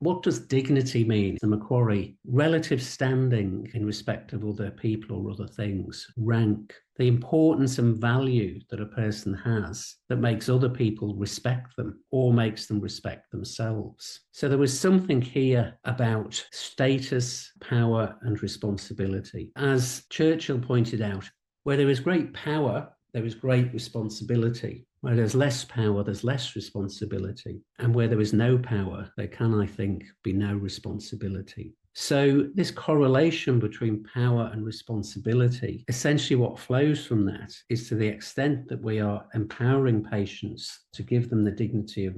What does dignity mean? The Macquarie, relative standing in respect of other people or other things, rank, the importance and value that a person has that makes other people respect them or makes them respect themselves. So there was something here about status, power, and responsibility. As Churchill pointed out, where there is great power, there is great responsibility. Where there's less power, there's less responsibility. And where there is no power, there can, I think, be no responsibility. So this correlation between power and responsibility, essentially what flows from that is to the extent that we are empowering patients to give them the dignity of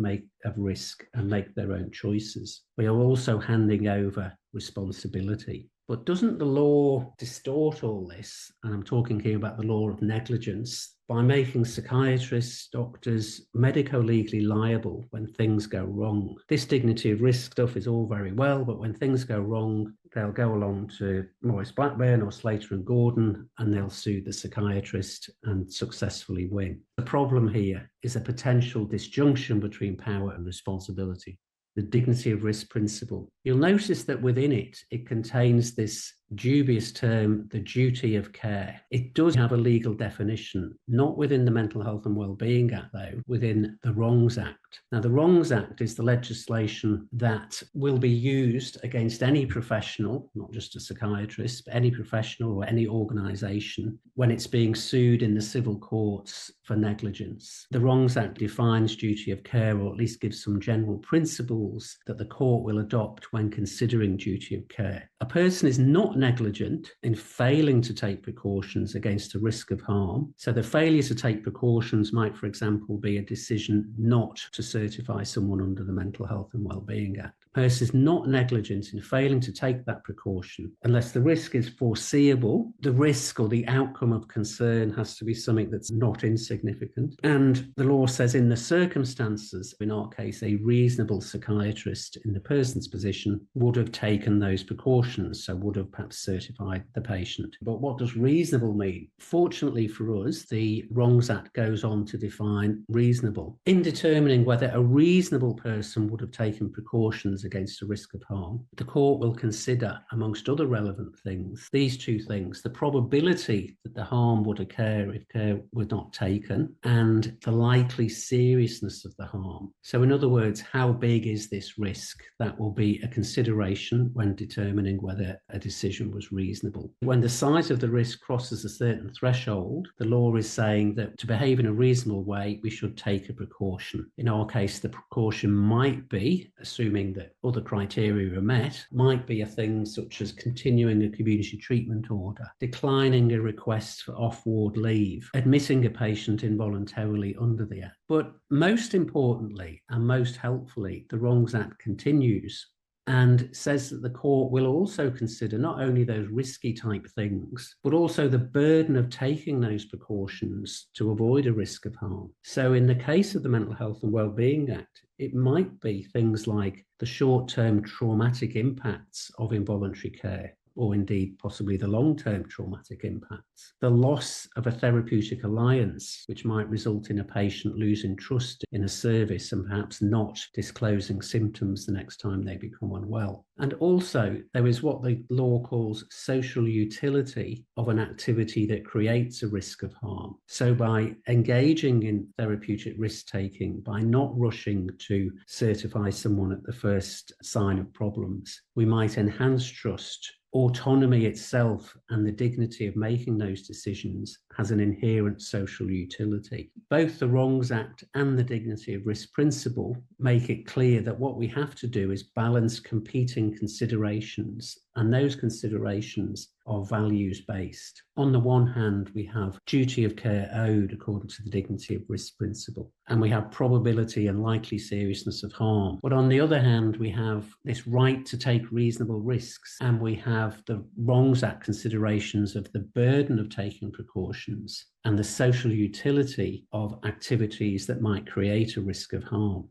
risk and make their own choices, we are also handing over responsibility. But doesn't the law distort all this? And I'm talking here about the law of negligence, by making psychiatrists, doctors, medico-legally liable when things go wrong. This dignity of risk stuff is all very well, but when things go wrong, they'll go along to Maurice Blackburn or Slater and Gordon, and they'll sue the psychiatrist and successfully win. The problem here is a potential disjunction between power and responsibility. The dignity of risk principle. You'll notice that within it, it contains this dubious term, the duty of care. It does have a legal definition, not within the Mental Health and Wellbeing Act, though, within the Wrongs Act. Now, the Wrongs Act is the legislation that will be used against any professional, not just a psychiatrist, but any professional or any organisation when it's being sued in the civil courts for negligence. The Wrongs Act defines duty of care, or at least gives some general principles that the court will adopt when considering duty of care. A person is not negligent in failing to take precautions against a risk of harm. So the failure to take precautions might, for example, be a decision not to certify someone under the Mental Health and Wellbeing Act. A person is not negligent in failing to take that precaution unless the risk is foreseeable. The risk or the outcome of concern has to be something that's not insignificant. And the law says in the circumstances, in our case, a reasonable psychiatrist in the person's position would have taken those precautions, so would have perhaps certified the patient. But what does reasonable mean? Fortunately for us, the Wrongs Act goes on to define reasonable. In determining whether a reasonable person would have taken precautions against a risk of harm, the court will consider, amongst other relevant things, these two things: the probability that the harm would occur if care were not taken, and the likely seriousness of the harm. So in other words, how big is this risk? That will be a consideration when determining whether a decision was reasonable. When the size of the risk crosses a certain threshold, the law is saying that to behave in a reasonable way, we should take a precaution. In our case, the precaution might be, assuming that other criteria are met, might be a thing such as continuing a community treatment order, declining a request for off-ward leave, admitting a patient involuntarily under the Act. But most importantly and most helpfully, the Wrongs Act continues and says that the court will also consider not only those risky type things, but also the burden of taking those precautions to avoid a risk of harm. So in the case of the Mental Health and Wellbeing Act, it might be things like the short-term traumatic impacts of involuntary care, or indeed possibly the long-term traumatic impacts. The loss of a therapeutic alliance, which might result in a patient losing trust in a service and perhaps not disclosing symptoms the next time they become unwell. And also, there is what the law calls social utility of an activity that creates a risk of harm. So by engaging in therapeutic risk-taking, by not rushing to certify someone at the first sign of problems, we might enhance trust. Autonomy itself and the dignity of making those decisions has an inherent social utility. Both the Wrongs Act and the dignity of risk principle make it clear that what we have to do is balance competing considerations, and those considerations are values-based. On the one hand, we have duty of care owed according to the dignity of risk principle, and we have probability and likely seriousness of harm. But on the other hand, we have this right to take reasonable risks, and we have the Wrongs Act considerations of the burden of taking precautions and the social utility of activities that might create a risk of harm.